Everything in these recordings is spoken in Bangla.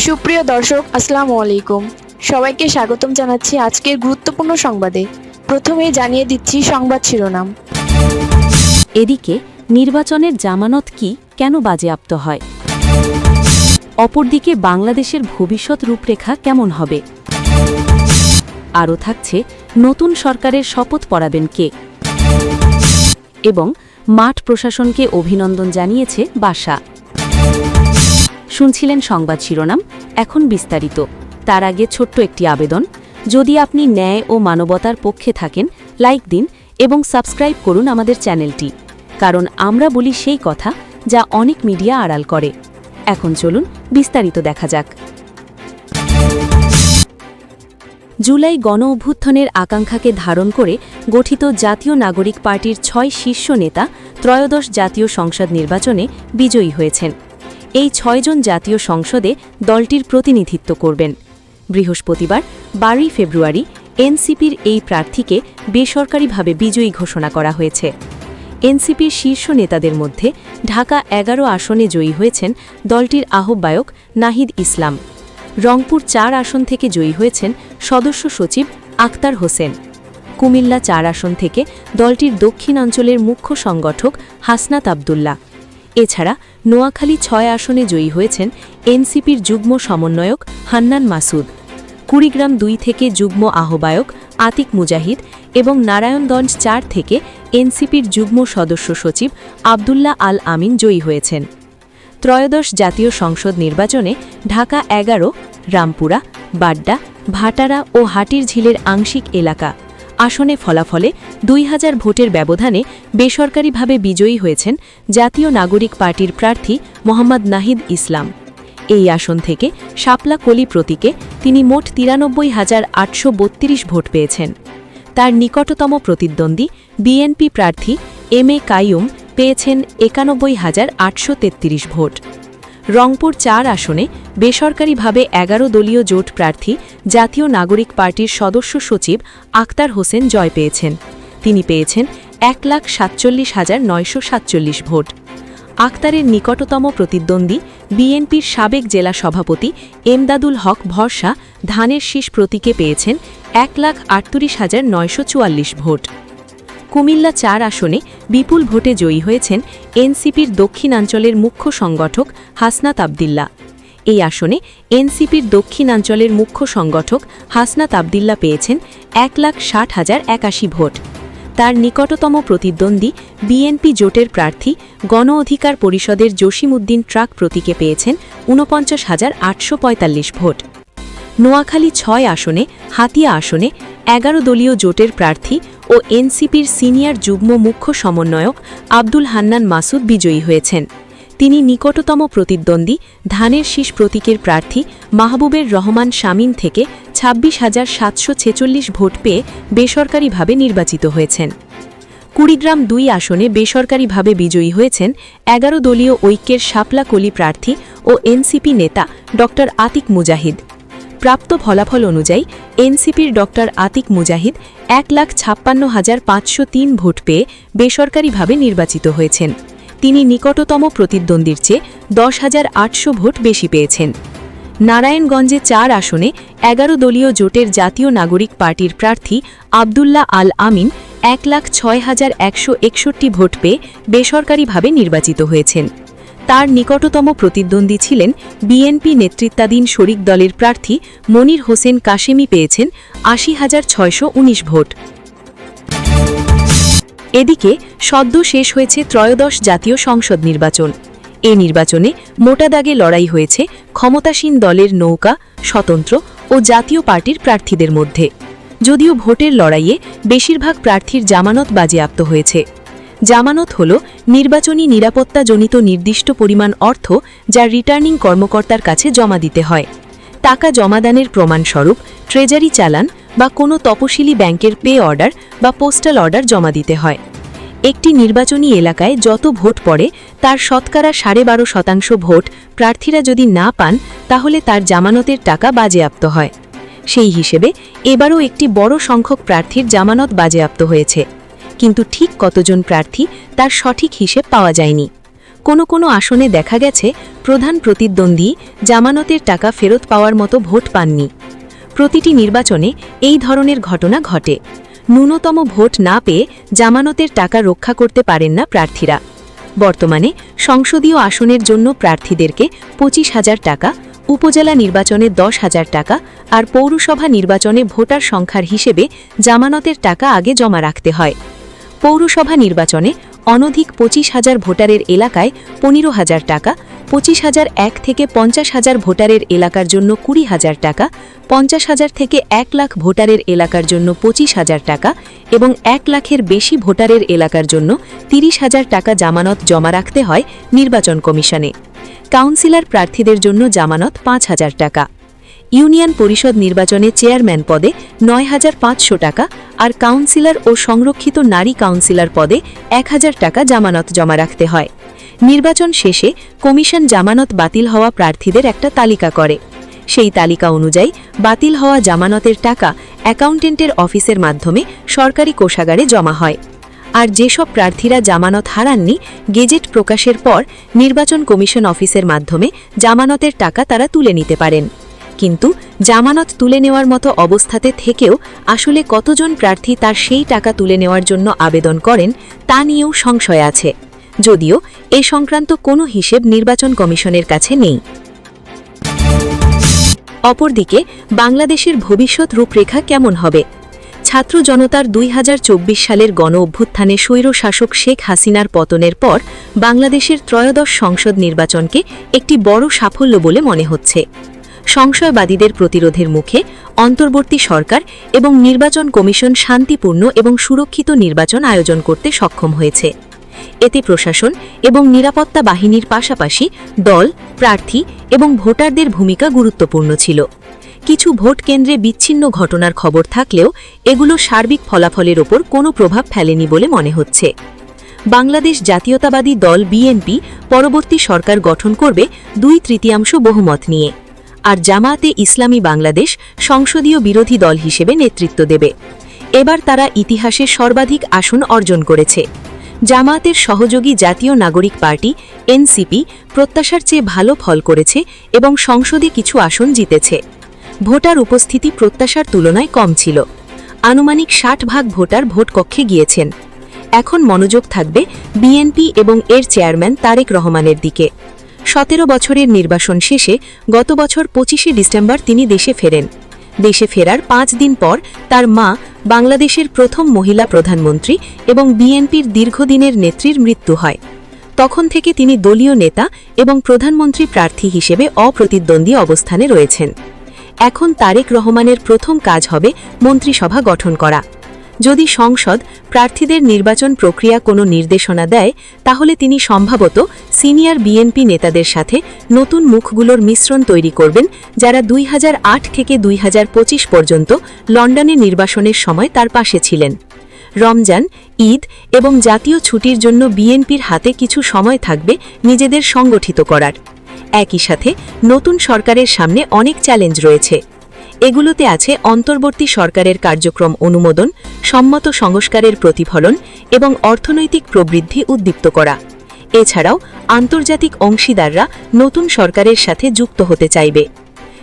সুপ্রিয় দর্শক, আসসালামু আলাইকুম। সবাইকে স্বাগতম জানাচ্ছি আজকের গুরুত্বপূর্ণ সংবাদে। প্রথমেই জানিয়ে দিচ্ছি সংবাদ শিরোনাম। এদিকে নির্বাচনের জামানত কি, কেন বাজেয়াপ্ত হয়? অপরদিকে বাংলাদেশের ভবিষ্যৎ রূপরেখা কেমন হবে? আরও থাকছে নতুন সরকারের শপথ পড়াবেন কে? এবং মাঠ প্রশাসনকে অভিনন্দন জানিয়েছে বাসা। শুনছিলেন সংবাদ শিরোনাম, এখন বিস্তারিত। তার আগে ছোট্ট একটি আবেদন, যদি আপনি ন্যায় ও মানবতার পক্ষে থাকেন, লাইক দিন এবং সাবস্ক্রাইব করুন আমাদের চ্যানেলটি, কারণ আমরা বলি সেই কথা যা অনেক মিডিয়া আড়াল করে। এখন চলুন বিস্তারিত দেখা যাক। জুলাই গণ অভ্যুত্থানের আকাঙ্ক্ষাকে ধারণ করে গঠিত জাতীয় নাগরিক পার্টির ৬ শীর্ষ নেতা ত্রয়োদশ জাতীয় সংসদ নির্বাচনে বিজয়ী হয়েছেন। এই ৬ জন জাতীয় সংসদে দলটির প্রতিনিধিত্ব করবেন। বৃহস্পতিবার ১২ ফেব্রুয়ারি এনসিপির এই প্রার্থীকে বেসরকারিভাবে বিজয়ী ঘোষণা করা হয়েছে। এনসিপির শীর্ষ নেতাদের মধ্যে ঢাকা ১১ আসনে জয়ী হয়েছেন দলটির আহ্বায়ক নাহিদ ইসলাম। রংপুর ৪ আসন থেকে জয়ী হয়েছেন সদস্য সচিব আক্তার হোসেন। কুমিল্লা ৪ আসন থেকে দলটির দক্ষিণাঞ্চলের মুখ্য সংগঠক হাসনাত আবদুল্লাহ। এছাড়া নোয়াখালী ৬ আসনে জয়ী হয়েছেন এনসিপির যুগ্ম সমন্বয়ক হান্নান মাসুদ। কুড়িগ্রাম ২ থেকে যুগ্ম আহ্বায়ক আতিক মুজাহিদ এবং নারায়ণগঞ্জ ৪ থেকে এনসিপির যুগ্ম সদস্য সচিব আবদুল্লাহ আল আমিন জয়ী হয়েছেন। ত্রয়োদশ জাতীয় সংসদ নির্বাচনে ঢাকা ১১, রামপুরা, বাড্ডা, ভাটারা ও হাটিরঝিলের আংশিক এলাকা আসনে ফলাফলে ২০০০ ভোটের ব্যবধানে বেসরকারিভাবে বিজয়ী হয়েছেন জাতীয় নাগরিক পার্টির প্রার্থী মোহাম্মদ নাহিদ ইসলাম। এই আসন থেকে শাপলা কলি প্রতীকে তিনি মোট ৯৩,৮৩২ ভোট পেয়েছেন। তার নিকটতম প্রতিদ্বন্দ্বী বিএনপি প্রার্থী এম এ কাইয়ুম পেয়েছেন ৯১,৮৩৩ ভোট। রংপুর ৪ আসনে বেসরকারিভাবে ১১ দলীয় জোট প্রার্থী জাতীয় নাগরিক পার্টির সদস্য সচিব আক্তার হোসেন জয় পেয়েছেন। তিনি পেয়েছেন ১,৪৭,৯৪৭ ভোট। আক্তারের নিকটতম প্রতিদ্বন্দ্বী বিএনপির সাবেক জেলা সভাপতি এমদাদুল হক ভরসা ধানের শীষ প্রতীকে পেয়েছেন ১,৩৮,৯৪৪ ভোট। কুমিল্লা ৪ আসনে বিপুল ভোটে জয়ী হয়েছেন এনসিপির দক্ষিণাঞ্চলের মুখ্য সংগঠক হাসনাত আবদুল্লাহ। এই আসনে এনসিপির দক্ষিণাঞ্চলের মুখ্য সংগঠক হাসনাত আবদুল্লাহ পেয়েছেন ১,৬০,০৮১ ভোট। তার নিকটতম প্রতিদ্বন্দ্বী বিএনপি জোটের প্রার্থী গণ অধিকার পরিষদের জসিমউদ্দিন ট্রাক প্রতীকে পেয়েছেন ৪৯,৮৪৫ ভোট। নোয়াখালী ৬ আসনে হাতিয়া আসনে ১১ দলীয় জোটের প্রার্থী ও এনসিপির সিনিয়র যুগ্ম মুখ্য সমন্বয়ক আব্দুল হান্নান মাসুদ বিজয়ী হয়েছেন। তিনি নিকটতম প্রতিদ্বন্দ্বী ধানের শীষ প্রতীকের প্রার্থী মাহবুবের রহমান শামীম থেকে ২৬,৭৪৬ ভোট পেয়ে বেসরকারিভাবে নির্বাচিত হয়েছেন। কুড়িগ্রাম ২ আসনে বেসরকারিভাবে বিজয়ী হয়েছেন ১১ দলীয় ঐক্যের শাপলা কলি প্রার্থী ও এনসিপি নেতা ড আতিক মুজাহিদ। প্রাপ্ত ফলাফল অনুযায়ী এনসিপির ড আতিক মুজাহিদ ১,৫৬,৫০৩ ভোট পেয়ে বেসরকারিভাবে নির্বাচিত হয়েছেন। তিনি নিকটতম প্রতিদ্বন্দ্বীর চেয়ে ১০,৮০০ ভোট বেশি পেয়েছেন। নারায়ণগঞ্জে ৪ আসনে ১১ দলীয় জোটের জাতীয় নাগরিক পার্টির প্রার্থী আবদুল্লাহ আল আমিন ১,০৬,১৬১ ভোট পেয়ে বেসরকারিভাবে নির্বাচিত হয়েছেন। তার নিকটতম প্রতিদ্বন্দ্বী ছিলেন বিএনপি নেতৃত্বাধীন শরিক দলের প্রার্থী মনির হোসেন কাশেমি পেয়েছেন ৮০,৬১৯ ভোট। এদিকে সদ্য শেষ হয়েছে ত্রয়োদশ জাতীয় সংসদ নির্বাচন। এ নির্বাচনে মোটা দাগে লড়াই হয়েছে ক্ষমতাসীন দলের নৌকা, স্বতন্ত্র ও জাতীয় পার্টির প্রার্থীদের মধ্যে। যদিও ভোটের লড়াইয়ে বেশিরভাগ প্রার্থীর জামানত বাজেয়াপ্ত হয়েছে। জামানত হল নির্বাচনী নিরাপত্তাজনিত নির্দিষ্ট পরিমাণ অর্থ যা রিটার্নিং কর্মকর্তার কাছে জমা দিতে হয়। টাকা জমাদানের প্রমাণস্বরূপ ট্রেজারি চালান বা কোনো তপশিলি ব্যাংকের পে অর্ডার বা পোস্টাল অর্ডার জমা দিতে হয়। একটি নির্বাচনী এলাকায় যত ভোট পড়ে তার শতকরা ১২.৫% ভোট প্রার্থীরা যদি না পান তাহলে তার জামানতের টাকা বাজেয়াপ্ত হয়। সেই হিসেবে এবারও একটি বড় সংখ্যক প্রার্থীর জামানত বাজেয়াপ্ত হয়েছে, কিন্তু ঠিক কতজন প্রার্থী তার সঠিক হিসেব পাওয়া যায়নি। কোনো আসনে দেখা গেছে প্রধান প্রতিদ্বন্দ্বী জামানতের টাকা ফেরত পাওয়ার মতো ভোট পাননি। প্রতিটি নির্বাচনে এই ধরনের ঘটনা ঘটে। ন্যূনতম ভোট না পেয়ে জামানতের টাকা রক্ষা করতে পারেন না প্রার্থীরা। বর্তমানে সংসদীয় আসনের জন্য প্রার্থীদেরকে 25,000 টাকা, উপজেলা নির্বাচনে 10,000 টাকা আর পৌরসভা নির্বাচনে ভোটার সংখ্যার হিসেবে জামানতের টাকা আগে জমা রাখতে হয়। পৌরসভা নির্বাচনে অনধিক 25,000 ভোটারের এলাকায় 15,000 টাকা, 25,001 থেকে 50,000 ভোটারের এলাকার জন্য 20,000 টাকা, 50,000 থেকে 1 লাখ ভোটারের এলাকার জন্য 25,000 টাকা এবং 1 লাখের বেশি ভোটারের এলাকার জন্য 30,000 টাকা জামানত জমা রাখতে হয় নির্বাচন কমিশনে। কাউন্সিলর প্রার্থীদের জন্য জামানত 5,000 টাকা। ইউনিয়ন পরিষদ নির্বাচনে চেয়ারম্যান পদে 9,500 টাকা আর কাউন্সিলর ও সংরক্ষিত নারী কাউন্সিলর পদে 1,000 টাকা জামানত জমা রাখতে হয়। নির্বাচন শেষে কমিশন জামানত বাতিল হওয়া প্রার্থীদের একটা তালিকা করে। সেই তালিকা অনুযায়ী বাতিল হওয়া জামানতের টাকা অ্যাকাউন্টেন্টের অফিসের মাধ্যমে সরকারি কোষাগারে জমা হয়। আর যেসব প্রার্থীরা জামানত হারাননি, গেজেট প্রকাশের পর নির্বাচন কমিশন অফিসের মাধ্যমে জামানতের টাকা তারা তুলে নিতে পারেন। কিন্তু জামানত তুলে নেওয়ার মতো অবস্থাতে থেকেও আসলে কতজন প্রার্থী তার সেই টাকা তুলে নেওয়ার জন্য আবেদন করেন তা নিয়েও সংশয় আছে, যদিও এ সংক্রান্ত কোনো হিসেব নির্বাচন কমিশনের কাছে নেই। অপরদিকে বাংলাদেশের ভবিষ্যৎ রূপরেখা কেমন হবে? ছাত্র জনতার 2024 সালের গণ-অভ্যুত্থানে স্বৈরশাসক শেখ হাসিনার পতনের পর বাংলাদেশের ত্রয়োদশ সংসদ নির্বাচনকে একটি বড় সাফল্য বলে মনে হচ্ছে। সংশয়বাদীদের প্রতিরোধের মুখে অন্তর্বর্তী সরকার এবং নির্বাচন কমিশন শান্তিপূর্ণ এবং সুরক্ষিত নির্বাচন আয়োজন করতে সক্ষম হয়েছে। এতে প্রশাসন এবং নিরাপত্তা বাহিনীর পাশাপাশি দল, প্রার্থী এবং ভোটারদের ভূমিকা গুরুত্বপূর্ণ ছিল। কিছু ভোট কেন্দ্রে বিচ্ছিন্ন ঘটনার খবর থাকলেও এগুলো সার্বিক ফলাফলের ওপর কোনো প্রভাব ফেলেনি বলে মনে হচ্ছে। বাংলাদেশ জাতীয়তাবাদী দল বিএনপি পরবর্তী সরকার গঠন করবে 2/3 বহুমত নিয়ে, আর জামায়াতে ইসলামী বাংলাদেশ সংসদীয় বিরোধী দল হিসেবে নেতৃত্ব দেবে। এবার তারা ইতিহাসে সর্বাধিক আসন অর্জন করেছে। জামায়াতের সহযোগী জাতীয় নাগরিক পার্টি এনসিপি প্রত্যাশার চেয়ে ভালো ফল করেছে এবং সংসদে কিছু আসন জিতেছে। ভোটার উপস্থিতি প্রত্যাশার তুলনায় কম ছিল। আনুমানিক 60% ভোটার ভোটকক্ষে গিয়েছেন। এখন মনোযোগ থাকবে বিএনপি এবং এর চেয়ারম্যান তারেক রহমানের দিকে। 17 বছরের নির্বাসন শেষে গত বছর 25শে ডিসেম্বর তিনি দেশে ফেরেন। দেশে ফেরার 5 দিন পর তার মা, বাংলাদেশের প্রথম মহিলা প্রধানমন্ত্রী এবং বিএনপির দীর্ঘদিনের নেত্রীর মৃত্যু হয়। তখন থেকে তিনি দলীয় নেতা এবং প্রধানমন্ত্রী প্রার্থী হিসেবে অপ্রতিদ্বন্দ্বী অবস্থানে রয়েছেন। এখন তারেক রহমানের প্রথম কাজ হবে মন্ত্রিসভা গঠন করা। যদি সংসদ প্রার্থীদের নির্বাচন প্রক্রিয়া কোনো নির্দেশনা দেয়, তাহলে তিনি সম্ভবত সিনিয়র বিএনপি নেতাদের সাথে নতুন মুখগুলোর মিশ্রণ তৈরি করবেন, যারা 2008 থেকে 2025 পর্যন্ত লন্ডনে নির্বাসনের সময় তার পাশে ছিলেন। রমজান, ঈদ এবং জাতীয় ছুটির জন্য বিএনপির হাতে কিছু সময় থাকবে নিজেদের সংগঠিত করার। একই সাথে নতুন সরকারের সামনে অনেক চ্যালেঞ্জ রয়েছে। এগুলোতে আছে অন্তর্বর্তী সরকারের কার্যক্রম অনুমোদন, সম্মত সংস্কারের প্রতিফলন এবং অর্থনৈতিক প্রবৃদ্ধি উদ্দীপ্ত করা। এছাড়াও আন্তর্জাতিক অংশীদাররা নতুন সরকারের সাথে যুক্ত হতে চাইবে।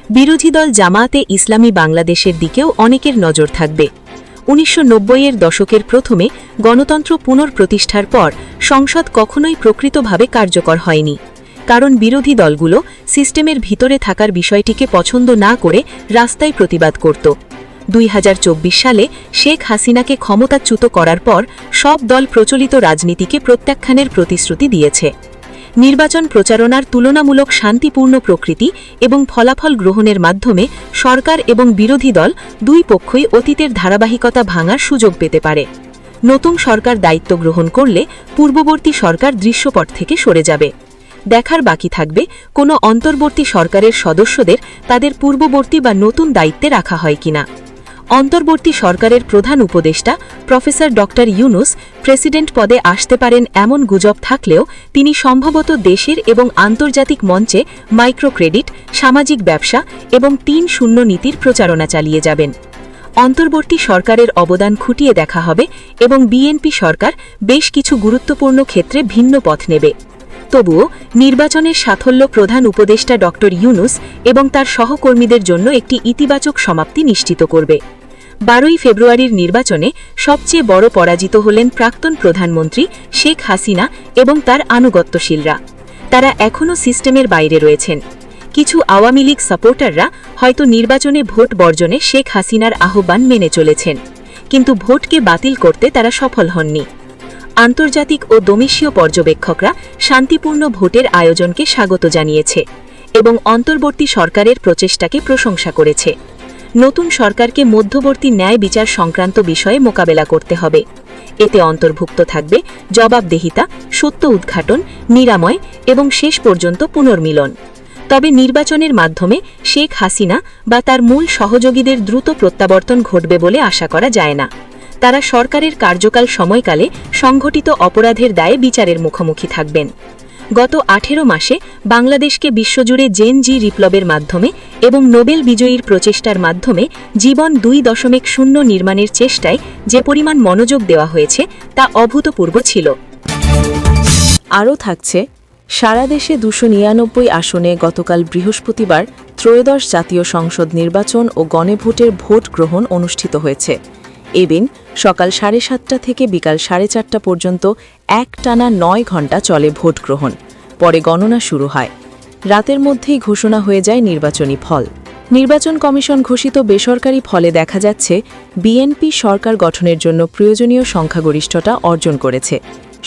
বিরোধী দল জামায়াতে ইসলামী বাংলাদেশের দিকেও অনেকের নজর থাকবে। 1990-এর দশকের প্রথমে গণতন্ত্র পুনঃপ্রতিষ্ঠার পর সংসদ কখনোই প্রকৃতভাবে কার্যকর হয়নি, কারণ বিরোধী দলগুলো সিস্টেমের ভিতরে থাকার বিষয়টিকে পছন্দ না করে রাস্তায় প্রতিবাদ করত। 2024 সালে শেখ হাসিনাকে ক্ষমতাচ্যুত করার পর সব দল প্রচলিত রাজনীতিকে প্রত্যাখ্যানের প্রতিশ্রুতি দিয়েছে। নির্বাচন প্রচারণার তুলনামূলক শান্তিপূর্ণ প্রকৃতি এবং ফলাফল গ্রহণের মাধ্যমে সরকার এবং বিরোধী দল দুই পক্ষই অতীতের ধারাবাহিকতা ভাঙার সুযোগ পেতে পারে। নতুন সরকার দায়িত্ব গ্রহণ করলে পূর্ববর্তী সরকার দৃশ্যপট থেকে সরে যাবে। দেখার বাকি থাকবে কোনো অন্তর্বর্তী সরকারের সদস্যদের তাদের পূর্ববর্তী বা নতুন দায়িত্বে রাখা হয় কিনা। অন্তর্বর্তী সরকারের প্রধান উপদেষ্টা প্রফেসর ডক্টর ইউনুস প্রেসিডেন্ট পদে আসতে পারেন এমন গুজব থাকলেও তিনি সম্ভবত দেশের এবং আন্তর্জাতিক মঞ্চে মাইক্রোক্রেডিট, সামাজিক ব্যবসা এবং ৩-০ নীতির প্রচারণা চালিয়ে যাবেন। অন্তর্বর্তী সরকারের অবদান খুঁটিয়ে দেখা হবে এবং বিএনপি সরকার বেশ কিছু গুরুত্বপূর্ণ ক্ষেত্রে ভিন্ন পথ নেবে। তবুও নির্বাচনের সাফল্য প্রধান উপদেষ্টা ড ইউনূস এবং তার সহকর্মীদের জন্য একটি ইতিবাচক সমাপ্তি নিশ্চিত করবে। 12ই ফেব্রুয়ারির নির্বাচনে সবচেয়ে বড় পরাজিত হলেন প্রাক্তন প্রধানমন্ত্রী শেখ হাসিনা এবং তার আনুগত্যশীলরা। তারা এখনও সিস্টেমের বাইরে রয়েছেন। কিছু আওয়ামী লীগ সাপোর্টাররা হয়তো নির্বাচনে ভোট বর্জনে শেখ হাসিনার আহ্বান মেনে চলেছেন, কিন্তু ভোটকে বাতিল করতে তারা সফল হননি। আন্তর্জাতিক ও দেশীয় পর্যবেক্ষকরা শান্তিপূর্ণ ভোটের আয়োজনকে স্বাগত জানিয়েছে এবং অন্তর্বর্তী সরকারের প্রচেষ্টাকে প্রশংসা করেছে। নতুন সরকারকে মধ্যবর্তী ন্যায় বিচার সংক্রান্ত বিষয়ে মোকাবেলা করতে হবে। এতে অন্তর্ভুক্ত থাকবে জবাবদিহিতা, সত্য উদ্ঘাটন, নিরাময় এবং শেষ পর্যন্ত পুনর্মিলন। তবে নির্বাচনের মাধ্যমে শেখ হাসিনা বা তার মূল সহযোগীদের দ্রুত প্রত্যাবর্তন ঘটবে বলে আশা করা যায় না। তারা সরকারের কার্যকাল সময়কালে সংঘটিত অপরাধের দায়ে বিচারের মুখোমুখি থাকবেন। গত 18 মাসে বাংলাদেশকে বিশ্বজুড়ে জেন জি বিপ্লবের মাধ্যমে এবং নোবেল বিজয়ীর প্রচেষ্টার মাধ্যমে জীবন 2.0 নির্মাণের চেষ্টায় যে পরিমাণ মনোযোগ দেওয়া হয়েছে তা অভূতপূর্ব ছিল। আরও থাকছে, সারা দেশে 299 আসনে গতকাল বৃহস্পতিবার ত্রয়োদশ জাতীয় সংসদ নির্বাচন ও গণভোটের ভোট গ্রহণ অনুষ্ঠিত হয়েছে। এদিন সকাল 7:30 থেকে বিকাল 4:30 পর্যন্ত একটানা 9 ঘণ্টা চলে ভোট গ্রহণ। পরে গণনা শুরু হয়। রাতের মধ্যেই ঘোষণা হয়ে যায় নির্বাচনী ফল। নির্বাচন কমিশন ঘোষিত বেসরকারি ফলে দেখা যাচ্ছে বিএনপি সরকার গঠনের জন্য প্রয়োজনীয় সংখ্যাগরিষ্ঠতা অর্জন করেছে।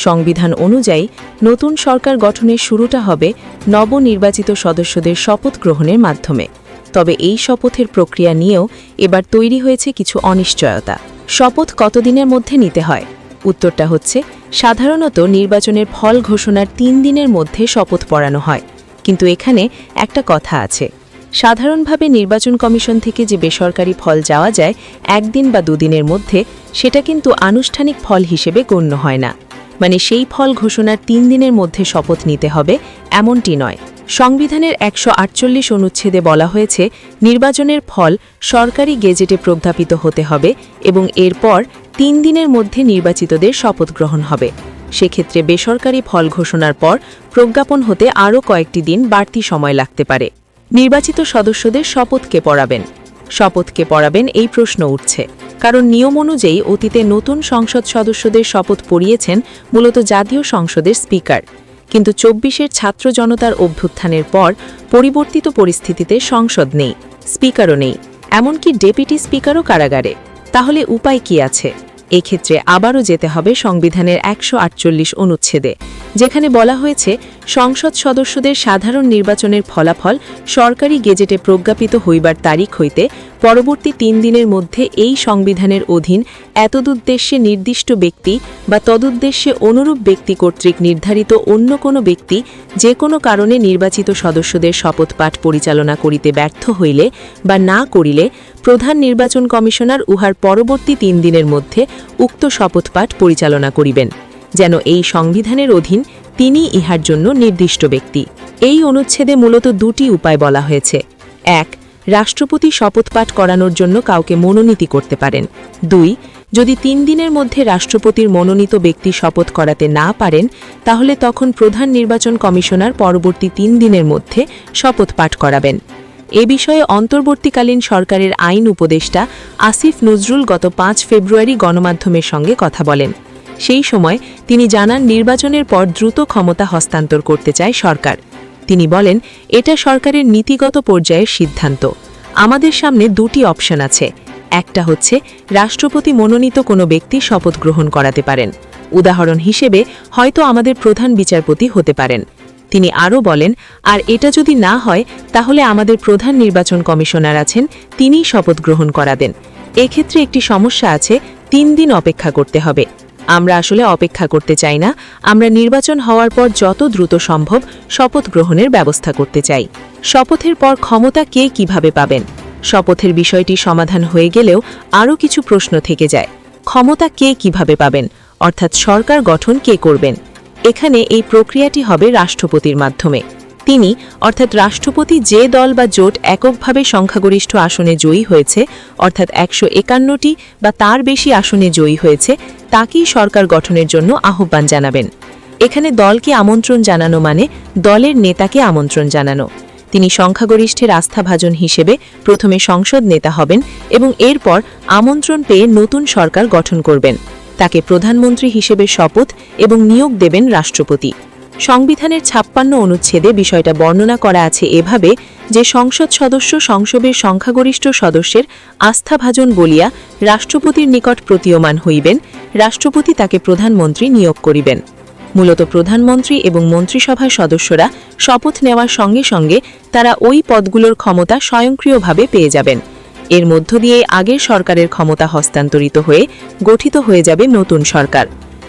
সংবিধান অনুযায়ী নতুন সরকার গঠনের শুরুটা হবে নবনির্বাচিত সদস্যদের শপথ গ্রহণের মাধ্যমে। তবে এই শপথের প্রক্রিয়া নিয়েও এবার তৈরি হয়েছে কিছু অনিশ্চয়তা। শপথ কতদিনের মধ্যে নিতে হয়? উত্তরটা হচ্ছে, সাধারণত নির্বাচনের ফল ঘোষণার 3 দিনের মধ্যে শপথ পড়ানো হয়। কিন্তু এখানে একটা কথা আছে। সাধারণভাবে নির্বাচন কমিশন থেকে যে বেসরকারি ফল যাওয়া যায় 1 দিন বা 2 দিনের মধ্যে, সেটা কিন্তু আনুষ্ঠানিক ফল হিসেবে গণ্য হয় না। মানে সেই ফল ঘোষণার 3 দিনের মধ্যে শপথ নিতে হবে এমনটি নয়। সংবিধানের 148 অনুচ্ছেদে বলা হয়েছে নির্বাচনের ফল সরকারি গেজেটে প্রজ্ঞাপিত হতে হবে এবং এরপর 3 দিনের মধ্যে নির্বাচিতদের শপথ গ্রহণ হবে। সেক্ষেত্রে বেসরকারি ফল ঘোষণার পর প্রজ্ঞাপন হতে আরও কয়েকটি দিন বাড়তি সময় লাগতে পারে। নির্বাচিত সদস্যদের শপথকে পড়াবেন। শপথকে পড়াবেন এই প্রশ্ন উঠছে, কারণ নিয়ম অনুযায়ী অতীতে নতুন সংসদ সদস্যদের শপথ পড়িয়েছেন মূলত জাতীয় সংসদের স্পিকার। কিন্তু 24-এর ছাত্র জনতার অভ্যুত্থানের পর পরিবর্তিত পরিস্থিতিতে সংসদ নেই, স্পিকারও নেই, এমনকি ডেপুটি স্পিকারও কারাগারে। তাহলে উপায় কি আছে? এক্ষেত্রে আবারও যেতে হবে সংবিধানের 148 অনুচ্ছেদে, যেখানে বলা হয়েছে সংসদ সদস্যদের সাধারণ নির্বাচনের ফলাফল সরকারি গেজেটে প্রজ্ঞাপিত হইবার তারিখ হইতে পরবর্তী 3 দিনের মধ্যে এই সংবিধানের অধীন এতদুদ্দেশ্যে নির্দিষ্ট ব্যক্তি বা তদুদ্দেশ্যে অনুরূপ ব্যক্তি কর্তৃক নির্ধারিত অন্য কোনো ব্যক্তি যে কোনো কারণে নির্বাচিত সদস্যদের শপথপাঠ পরিচালনা করিতে ব্যর্থ হইলে বা না করিলে প্রধান নির্বাচন কমিশনার উহার পরবর্তী 3 দিনের মধ্যে উক্ত শপথপাঠ পরিচালনা করিবেন, যেন এই সংবিধানের অধীন তিনি ইহার জন্য নির্দিষ্ট ব্যক্তি। এই অনুচ্ছেদে মূলত 2টি উপায় বলা হয়েছে। 1, রাষ্ট্রপতি শপথপাঠ করানোর জন্য কাউকে মনোনীত করতে পারেন। 2, যদি 3 দিনের মধ্যে রাষ্ট্রপতির মনোনীত ব্যক্তি শপথ করাতে না পারেন, তাহলে তখন প্রধান নির্বাচন কমিশনার পরবর্তী 3 দিনের মধ্যে শপথপাঠ করাবেন। এ বিষয়ে অন্তর্বর্তীকালীন সরকারের আইন উপদেষ্টা আসিফ নজরুল গত 5 ফেব্রুয়ারি গণমাধ্যমের সঙ্গে কথা বলেন। সেই সময় তিনি জানান নির্বাচনের পর দ্রুত ক্ষমতা হস্তান্তর করতে চায় সরকার। তিনি বলেন, এটা সরকারের নীতিগত পর্যায়ের সিদ্ধান্ত। আমাদের সামনে 2টি অপশন আছে। একটা হচ্ছে রাষ্ট্রপতি মনোনীত কোনো ব্যক্তি শপথ গ্রহণ করাতে পারেন। উদাহরণ হিসেবে হয়তো আমাদের প্রধান বিচারপতি হতে পারেন। তিনি আরও বলেন, আর এটা যদি না হয় তাহলে আমাদের প্রধান নির্বাচন কমিশনার আছেন, তিনিই শপথ গ্রহণ করাবেন। এক্ষেত্রে একটি সমস্যা আছে, 3 দিন অপেক্ষা করতে হবে। আমরা আসলে অপেক্ষা করতে চাই না। আমরা নির্বাচন হওয়ার পর যত দ্রুত সম্ভব শপথ গ্রহণের ব্যবস্থা করতে চাই। শপথের পর ক্ষমতা কে কিভাবে পাবেন? শপথের বিষয়টি সমাধান হয়ে গেলেও আরও কিছু প্রশ্ন থেকে যায়। ক্ষমতা কে কিভাবে পাবেন, অর্থাৎ সরকার গঠন কে করবেন? এখানে এই প্রক্রিয়াটি হবে রাষ্ট্রপতির মাধ্যমে। তিনি অর্থাৎ রাষ্ট্রপতি যে দল বা জোট এককভাবে সংখ্যাগরিষ্ঠ আসনে জয়ী হয়েছে, অর্থাৎ 151টি বা তার বেশি আসনে জয়ী হয়েছে, তাকেই সরকার গঠনের জন্য আহ্বান জানাবেন। এখানে দলকে আমন্ত্রণ জানানো মানে দলের নেতাকে আমন্ত্রণ জানানো। তিনি সংখ্যাগরিষ্ঠের আস্থাভাজন হিসেবে প্রথমে সংসদ নেতা হবেন এবং এরপর আমন্ত্রণ পেয়ে নতুন সরকার গঠন করবেন। তাকে প্রধানমন্ত্রী হিসেবে শপথ এবং নিয়োগ দেবেন রাষ্ট্রপতি। সংবিধানের ৫৬ অনুচ্ছেদে বিষয়টা বর্ণনা করা আছে এভাবে যে সংসদ সদস্য সংসদের সংখ্যাগরিষ্ঠ সদস্যের আস্থাভাজন বলিয়া রাষ্ট্রপতির নিকট প্রতীয়মান হইবেন, রাষ্ট্রপতি তাকে প্রধানমন্ত্রী নিয়োগ করিবেন। মূলত প্রধানমন্ত্রী এবং মন্ত্রিসভার সদস্যরা শপথ নেওয়ার সঙ্গে সঙ্গে তারা ওই পদগুলোর ক্ষমতা স্বয়ংক্রিয়ভাবে পেয়ে যাবেন। এর মধ্য দিয়ে আগের সরকারের ক্ষমতা হস্তান্তরিত হয়ে গঠিত হয়ে যাবে নতুন সরকার।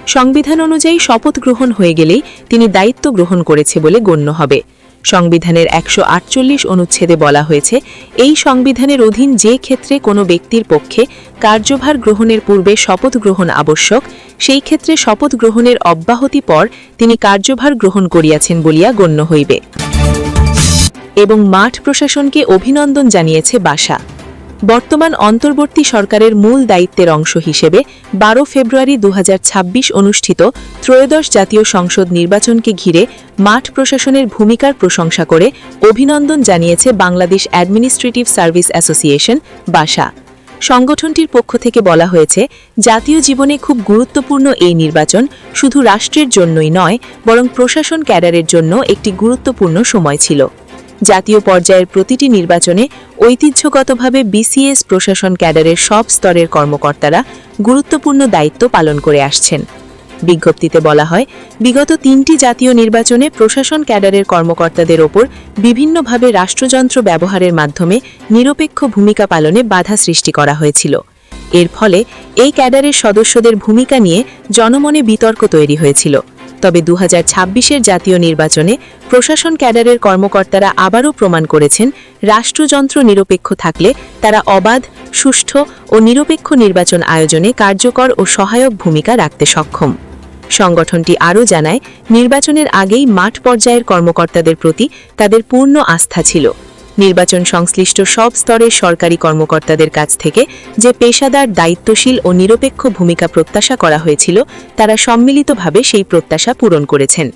সংবিধান অনুযায়ী শপথ গ্রহণ হয়ে গেলেই তিনি দায়িত্ব গ্রহণ করেছে বলে গণ্য হবে। সংবিধানের ১৪৮ অনুচ্ছেদে বলা হয়েছে, এই সংবিধানের অধীন যে ক্ষেত্রে কোনো ব্যক্তির পক্ষে কার্যভার গ্রহণের পূর্বে শপথ গ্রহণ আবশ্যক, সেই ক্ষেত্রে শপথ গ্রহণের অব্যাহতি পর তিনি কার্যভার গ্রহণ করিয়াছেন বলিয়া গণ্য হইবে। এবং মাঠ প্রশাসনকে অভিনন্দন জানিয়েছে বাসা। বর্তমান অন্তর্বর্তী সরকারের মূল দায়িত্বের অংশ হিসেবে ১২ ফেব্রুয়ারি ২০২৬ অনুষ্ঠিত ত্রয়োদশ জাতীয় সংসদ নির্বাচনকে ঘিরে মাঠ প্রশাসনের ভূমিকার প্রশংসা করে অভিনন্দন জানিয়েছে বাংলাদেশ অ্যাডমিনিস্ট্রেটিভ সার্ভিস অ্যাসোসিয়েশন বাসা। সংগঠনটির পক্ষ থেকে বলা হয়েছে, জাতীয় জীবনে খুব গুরুত্বপূর্ণ এই নির্বাচন শুধু রাষ্ট্রের জন্যই নয়, বরং প্রশাসন ক্যাডারের জন্য একটি গুরুত্বপূর্ণ সময় ছিল। জাতীয় পর্যায়ের প্রতিটি নির্বাচনে ঐতিহ্যগতভাবে বিসিএস প্রশাসন ক্যাডারের সব স্তরের কর্মকর্তারা গুরুত্বপূর্ণ দায়িত্ব পালন করে আসছেন। বিজ্ঞপ্তিতে বলা হয়, বিগত ৩টি জাতীয় নির্বাচনে প্রশাসন ক্যাডারের কর্মকর্তাদের ওপর বিভিন্নভাবে রাষ্ট্রযন্ত্র ব্যবহারের মাধ্যমে নিরপেক্ষ ভূমিকা পালনে বাধা সৃষ্টি করা হয়েছিল। এর ফলে এই ক্যাডারের সদস্যদের ভূমিকা নিয়ে জনমনে বিতর্ক তৈরি হয়েছিল। তবে ২০২৬-এর জাতীয় নির্বাচনে প্রশাসন ক্যাডারের কর্মকর্তারা আবারও প্রমাণ করেছেন, রাষ্ট্রযন্ত্র নিরপেক্ষ থাকলে তারা অবাধ, সুষ্ঠু ও নিরপেক্ষ নির্বাচন আয়োজনে কার্যকর ও সহায়ক ভূমিকা রাখতে সক্ষম। সংগঠনটি আরও জানায়, নির্বাচনের আগেই মাঠ পর্যায়ের কর্মকর্তাদের প্রতি তাদের পূর্ণ আস্থা ছিল। নির্বাচন সংশ্লিষ্ট সব স্তরের সরকারি কর্মকর্তাদের কাছ থেকে যে পেশাদার, দায়িত্বশীল ও নিরপেক্ষ ভূমিকা প্রত্যাশা করা হয়েছিল, তারা সম্মিলিতভাবে সেই প্রত্যাশা পূরণ করেছেন।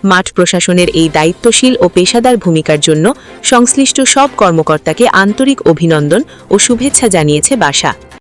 মাঠ প্রশাসনের এই দায়িত্বশীল ও পেশাদার ভূমিকার জন্য সংশ্লিষ্ট সব কর্মকর্তাকে আন্তরিক অভিনন্দন ও শুভেচ্ছা জানিয়েছে বাসা।